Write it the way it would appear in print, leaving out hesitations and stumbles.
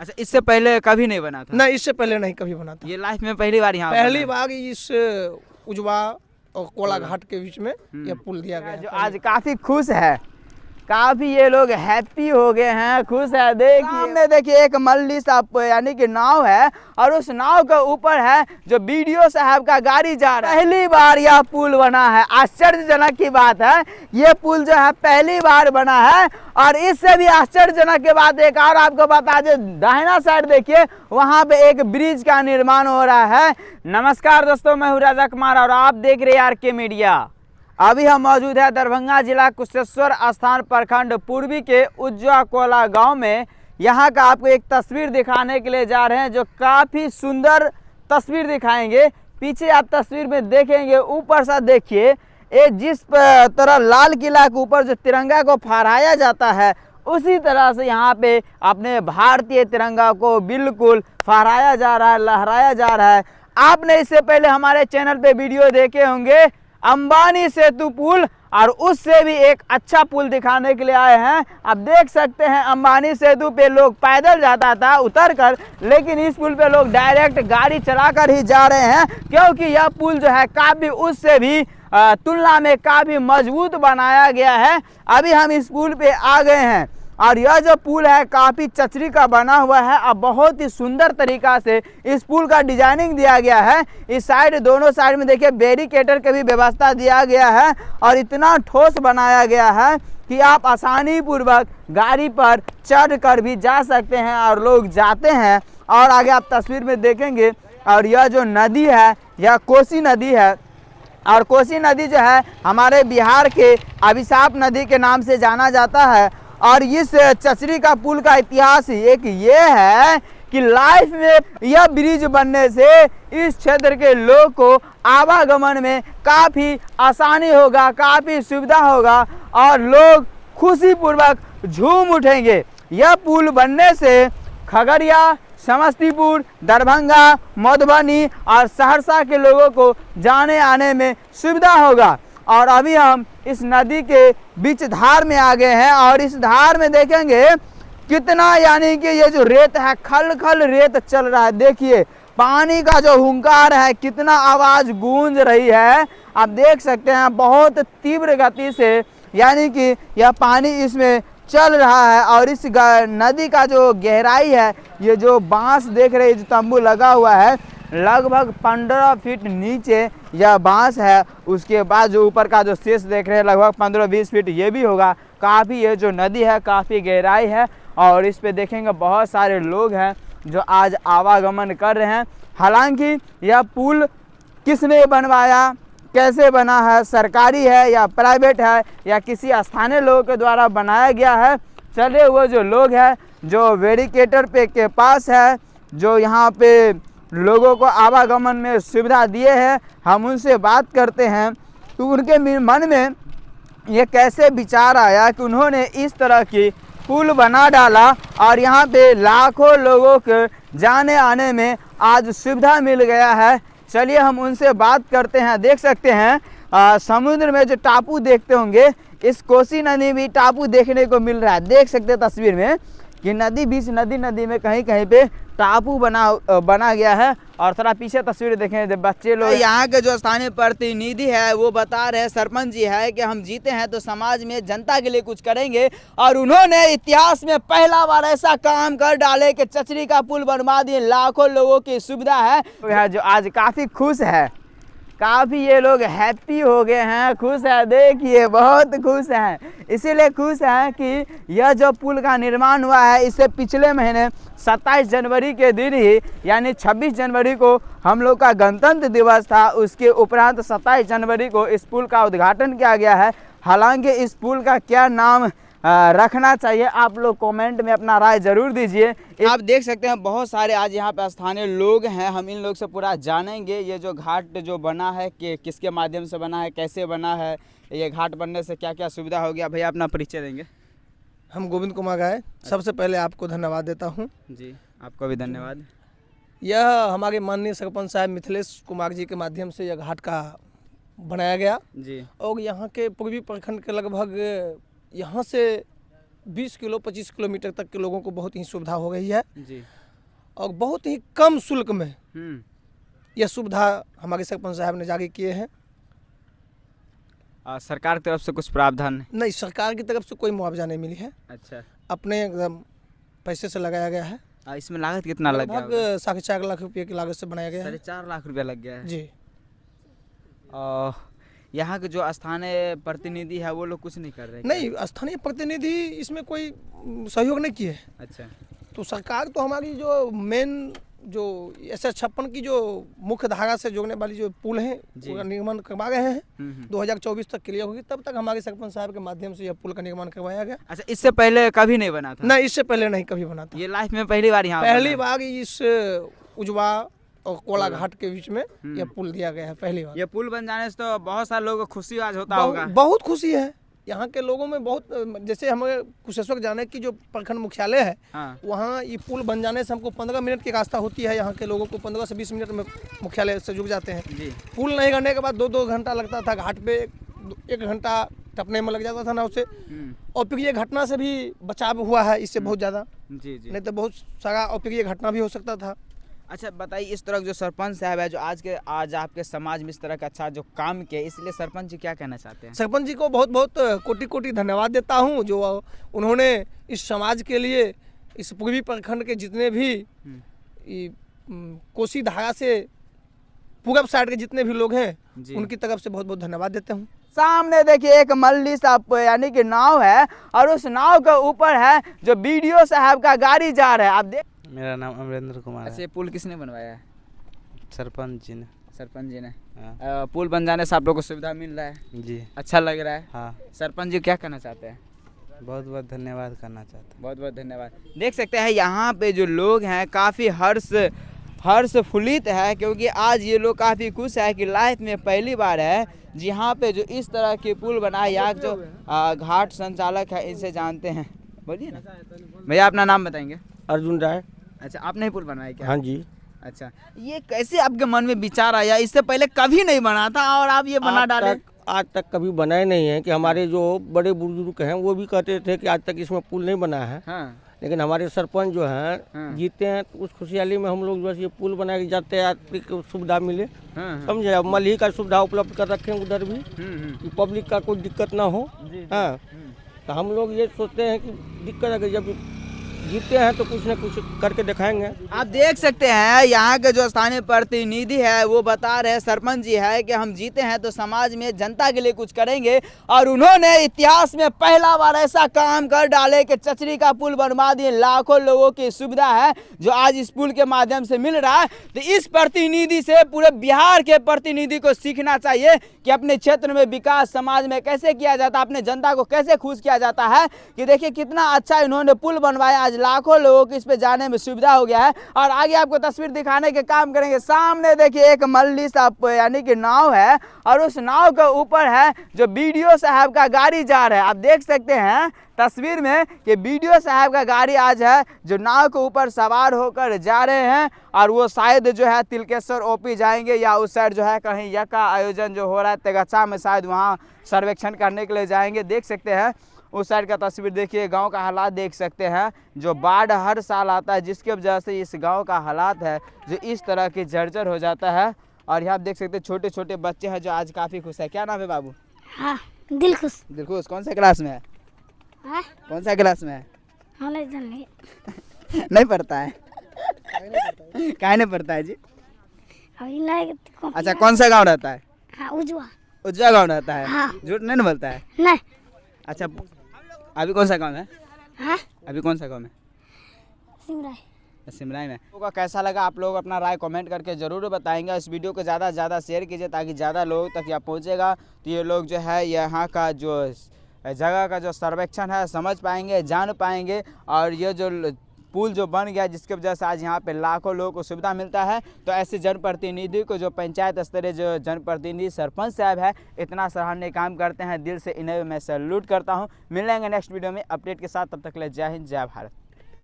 अच्छा, इससे पहले कभी नहीं बना था? नहीं, इससे पहले नहीं कभी बना था। ये लाइफ में पहली बार यहाँ पहली बार इस उजवा और कोला घाट के बीच में यह पुल दिया गया जो है। आज काफी खुश है, काफी ये लोग हैप्पी हो गए हैं, खुश है। देखिए सामने देखिए एक मल्ली सा यानी कि नाव है और उस नाव के ऊपर है जो बीडीओ साहब का गाड़ी जा रहा है। पहली बार यह पुल बना है, आश्चर्यजनक की बात है। ये पुल जो है पहली बार बना है। और इससे भी आश्चर्यजनक की बात एक और आपको बता दें, दाहिना साइड देखिए वहां पे एक ब्रिज का निर्माण हो रहा है। नमस्कार दोस्तों, मैं हूँ राजा कुमार और आप देख रहे हैं आरके मीडिया। अभी हम मौजूद है दरभंगा जिला कुशेश्वर स्थान प्रखंड पूर्वी के उज्जवा कोला गांव में। यहां का आपको एक तस्वीर दिखाने के लिए जा रहे हैं जो काफ़ी सुंदर तस्वीर दिखाएंगे। पीछे आप तस्वीर में देखेंगे, ऊपर से देखिए ये जिस तरह लाल किला के ऊपर जो तिरंगा को फहराया जाता है उसी तरह से यहाँ पे अपने भारतीय तिरंगा को बिल्कुल फहराया जा रहा है, लहराया जा रहा है। आपने इससे पहले हमारे चैनल पे वीडियो देखे होंगे अंबानी सेतु पुल, और उससे भी एक अच्छा पुल दिखाने के लिए आए हैं। आप देख सकते हैं अंबानी सेतु पे लोग पैदल जाता था उतरकर, लेकिन इस पुल पे लोग डायरेक्ट गाड़ी चलाकर ही जा रहे हैं, क्योंकि यह पुल जो है काफ़ी उससे भी तुलना में काफ़ी मजबूत बनाया गया है। अभी हम इस पुल पे आ गए हैं और यह जो पुल है काफ़ी चचरी का बना हुआ है। अब बहुत ही सुंदर तरीका से इस पुल का डिजाइनिंग दिया गया है। इस साइड दोनों साइड में देखिए बैरिकेटर की भी व्यवस्था दिया गया है और इतना ठोस बनाया गया है कि आप आसानी पूर्वक गाड़ी पर चढ़ कर भी जा सकते हैं और लोग जाते हैं। और आगे आप तस्वीर में देखेंगे, और यह जो नदी है यह कोसी नदी है, और कोसी नदी जो है हमारे बिहार के अभिशाप नदी के नाम से जाना जाता है। और इस चचरी का पुल का इतिहास एक ये है कि लाइफ में यह ब्रिज बनने से इस क्षेत्र के लोग को आवागमन में काफ़ी आसानी होगा, काफ़ी सुविधा होगा और लोग खुशी पूर्वक झूम उठेंगे। यह पुल बनने से खगड़िया, समस्तीपुर, दरभंगा, मधुबनी और सहरसा के लोगों को जाने आने में सुविधा होगा। और अभी हम इस नदी के बीच धार में आ गए हैं और इस धार में देखेंगे कितना, यानी कि ये जो रेत है खल खल रेत चल रहा है। देखिए पानी का जो हुंकार है, कितना आवाज़ गूंज रही है, आप देख सकते हैं बहुत तीव्र गति से, यानी कि यह पानी इसमें चल रहा है। और इस नदी का जो गहराई है, ये जो बांस देख रहे हैं, जो तंबू लगा हुआ है, लगभग 15 फीट नीचे यह बांस है। उसके बाद जो ऊपर का जो शेष देख रहे हैं लगभग 15-20 फीट ये भी होगा। काफ़ी ये जो नदी है काफ़ी गहराई है और इस पे देखेंगे बहुत सारे लोग हैं जो आज आवागमन कर रहे हैं। हालांकि यह पुल किसने बनवाया, कैसे बना है, सरकारी है या प्राइवेट है या किसी स्थानीय लोगों के द्वारा बनाया गया है, चले हुए जो लोग हैं जो बैरिकेटर पे के पास है, जो यहाँ पे लोगों को आवागमन में सुविधा दिए हैं, हम उनसे बात करते हैं तो उनके मन में ये कैसे विचार आया कि उन्होंने इस तरह की पुल बना डाला और यहाँ पे लाखों लोगों के जाने आने में आज सुविधा मिल गया है। चलिए हम उनसे बात करते हैं। देख सकते हैं समुद्र में जो टापू देखते होंगे, इस कोसी नदी भी टापू देखने को मिल रहा है। देख सकते हैं तस्वीर में कि नदी बीच नदी में कहीं कहीं पे टापू बना गया है। और थोड़ा पीछे तस्वीर देखें, बच्चे लोग, यहाँ के जो स्थानीय प्रतिनिधि है वो बता रहे हैं, सरपंच जी है, कि हम जीते हैं तो समाज में जनता के लिए कुछ करेंगे। और उन्होंने इतिहास में पहला बार ऐसा काम कर डाले कि चचरी का पुल बनवा दिए, लाखों लोगों की सुविधा है जो आज काफ़ी खुश है, काफ़ी ये लोग हैप्पी हो गए हैं, खुश है। देखिए बहुत खुश हैं, इसीलिए खुश हैं कि यह जो पुल का निर्माण हुआ है इससे पिछले महीने 27 जनवरी के दिन ही, यानी 26 जनवरी को हम लोग का गणतंत्र दिवस था, उसके उपरांत 27 जनवरी को इस पुल का उद्घाटन किया गया है। हालांकि इस पुल का क्या नाम रखना चाहिए आप लोग कमेंट में अपना राय जरूर दीजिए। आप देख सकते हैं बहुत सारे आज यहाँ पे स्थानीय लोग हैं, हम इन लोग से पूरा जानेंगे ये जो घाट जो बना है कि किसके माध्यम से बना है, कैसे बना है, ये घाट बनने से क्या क्या सुविधा हो गया। भैया अपना परिचय देंगे। हम गोविंद कुमार गाय, सबसे पहले आपको धन्यवाद देता हूँ। जी आपको भी धन्यवाद। यह हमारे माननीय सरपंच साहब मिथिलेश कुमार जी के माध्यम से यह घाट का बनाया गया जी। और यहाँ के पूर्वी प्रखंड के लगभग यहाँ से 20 किलो 25 किलोमीटर तक के लोगों को बहुत ही सुविधा हो गई है जी। और बहुत ही कम शुल्क में यह सुविधा हमारे सरपंच साहब ने जारी किए हैं। सरकार की तरफ से कुछ प्रावधान नहीं, सरकार की तरफ से कोई मुआवजा नहीं मिली है। अच्छा, अपने एकदम पैसे से लगाया गया है। इसमें लागत कितना लग गया? लगभग 4.5 लाख रुपये की लागत से बनाया गया है। 4.5 लाख रुपया लग गया है जी। यहाँ के जो स्थानीय प्रतिनिधि है वो लोग कुछ नहीं कर रहे? नहीं, स्थानीय प्रतिनिधि इसमें कोई सहयोग नहीं किए। अच्छा, तो सरकार तो हमारी जो मेन जो SS56 की जो मुख्य धारा से जोड़ने वाली जो पुल है उसका निर्माण करवा रहे हैं। 2024 तक क्लियर होगी, तब तक हमारे सरपंच साहब के माध्यम से यह पुल का निर्माण करवाया गया। अच्छा, इससे पहले कभी नहीं बना था? नहीं, इससे पहले नहीं कभी बना था। ये लाइफ में पहली बार यहाँ पहली बार इस उजवा और कोला घाट के बीच में यह पुल दिया गया है, पहली बार। ये पुल बन जाने से तो बहुत सारे लोगों को खुशी आज होता होगा। बहुत खुशी है यहाँ के लोगों में। बहुत जैसे हमें कुशेश्वर जाने की जो प्रखंड मुख्यालय है, वहाँ ये पुल बन जाने से हमको 15 मिनट की रास्ता होती है। यहाँ के लोगों को 15 से 20 मिनट में मुख्यालय से जुड़ जाते हैं जी। पुल नहीं करने के बाद 2-2 घंटा लगता था घाट पे, 1 घंटा टपने में लग जाता था नाव से। और फिर ये घटना से भी बचाव हुआ है इससे बहुत ज़्यादा जी। नहीं तो बहुत सारा अप्रिय घटना भी हो सकता था। अच्छा बताइए, इस तरह जो सरपंच साहब है जो आज आपके समाज में इस तरह का अच्छा जो काम किया, इसलिए सरपंच जी क्या कहना चाहते हैं? सरपंच जी को बहुत बहुत कोटि धन्यवाद देता हूं, जो उन्होंने इस समाज के लिए इस पूर्वी प्रखंड के जितने भी कोसी धारा से पूरब साइड के जितने भी लोग हैं उनकी तरफ से बहुत बहुत धन्यवाद देते हूँ। सामने देखिए एक मल्ली सा यानी कि नाव है और उस नाव के ऊपर है जो BDO साहब का गाड़ी जा रहा है। आप देख। मेरा नाम अमरेंद्र कुमार है। पुल किसने बनवाया है? सरपंच जी ने। सरपंच जी ने। पुल बन जाने से आप लोग को सुविधा मिल रहा है जी, अच्छा लग रहा है। हाँ। सरपंच जी क्या कहना चाहते हैं? बहुत बहुत धन्यवाद करना चाहते हैं। बहुत बहुत धन्यवाद। देख सकते हैं यहाँ पे जो लोग हैं काफ़ी हर्षफुल्लित है, क्योंकि आज ये लोग काफ़ी खुश है कि लाइफ में पहली बार है जी यहाँ पे जो इस तरह की पुल बना। यहाँ जो घाट संचालक है इनसे जानते हैं। बोलिए ना भैया, अपना नाम बताएंगे? अर्जुन राय। अच्छा, आपने ही पुल बनाया क्या? हाँ जी। अच्छा, ये कैसे आपके मन में विचार आया? इससे पहले कभी नहीं बना था और आप ये बना डाले? आज तक कभी बनाए नहीं है कि हमारे जो बड़े बुजुर्ग हैं वो भी कहते थे कि आज तक इसमें पुल नहीं बना है। हाँ। लेकिन हमारे सरपंच जो हैं जीते हैं तो उस खुशहाली में हम लोग जो है ये पुल बना के जाते हैं, यात्री को सुविधा मिले। समझे? अब मल्ही का सुविधा उपलब्ध कर रखें उधर भी कि पब्लिक का कोई दिक्कत ना हो। हाँ, तो हम लोग ये सोचते हैं कि दिक्कत है कि जब जीते हैं तो कुछ न कुछ करके दिखाएंगे। आप देख सकते हैं यहाँ के जो स्थानीय प्रतिनिधि है वो बता रहे हैं, सरपंच जी है, कि हम जीते हैं तो समाज में जनता के लिए कुछ करेंगे। और उन्होंने इतिहास में पहला बार ऐसा काम कर डाले कि चचरी का पुल बनवा दिए। लाखों लोगों की सुविधा है जो आज इस पुल के माध्यम से मिल रहा है। तो इस प्रतिनिधि से पूरे बिहार के प्रतिनिधि को सीखना चाहिए कि अपने क्षेत्र में विकास समाज में कैसे किया जाता है, अपने जनता को कैसे खुश किया जाता है। कि देखिए कितना अच्छा इन्होंने पुल बनवाया, आज लाखों लोगों को इस पे जाने में सुविधा हो गया है। और आगे आपको तस्वीर दिखाने के काम करेंगे। सामने देखिए एक मल्ली सा यानी कि नाव है और उस नाव के ऊपर है जो BDO साहब का गाड़ी जा रहा है। आप देख सकते हैं तस्वीर में कि BDO साहब का गाड़ी आज है जो नाव के ऊपर सवार होकर जा रहे हैं। और वो शायद जो है तिलकेश्वर OP जाएंगे या उस साइड जो है कहीं यज्ञ का आयोजन जो हो रहा है तेगचा में, शायद वहाँ सर्वेक्षण करने के लिए जाएंगे। देख सकते हैं उस साइड का तस्वीर देखिए, गांव का हालात देख सकते हैं। जो बाढ़ हर साल आता है जिसकी वजह से इस गांव का हालात है जो इस तरह की जर्जर हो जाता है। और यहाँ आप देख सकते हैं छोटे छोटे बच्चे हैं जो आज काफ़ी खुश है। क्या नाम है बाबू? हाँ, दिलखुश। दिलखुश कौन सा क्लास में है? हाँ? कौन सा क्लास में है? हाँ, नहीं नहीं पढ़ता है? काहे नहीं पढ़ता है जी? अभी नहीं। अच्छा, कौन सा गाँव रहता है? हाँ, उजवा गाँव रहता है। हाँ। झूठ नहीं ना बोलता है? नहीं। अच्छा, अभी कौन सा गाँव है? हाँ? अभी कौन सा गाँव में? सिमराई में। आपको कैसा लगा आप लोग अपना राय कमेंट करके ज़रूर बताएंगे। इस वीडियो को ज़्यादा से ज़्यादा शेयर कीजिए ताकि ज़्यादा लोगों तक यह पहुँचेगा, तो ये लोग जो है यहाँ का जो जगह का जो सर्वेक्षण है समझ पाएंगे, जान पाएंगे। और ये जो पुल जो बन गया जिसकी वजह से आज यहाँ पे लाखों लोगों को सुविधा मिलता है। तो ऐसे जनप्रतिनिधि को जो पंचायत स्तरीय जो जनप्रतिनिधि सरपंच साहब है इतना सराहनीय काम करते हैं, दिल से इन्हें मैं सैल्यूट करता हूँ। मिलेंगे नेक्स्ट वीडियो में अपडेट के साथ, तब तक के लिए जय हिंद जय भारत।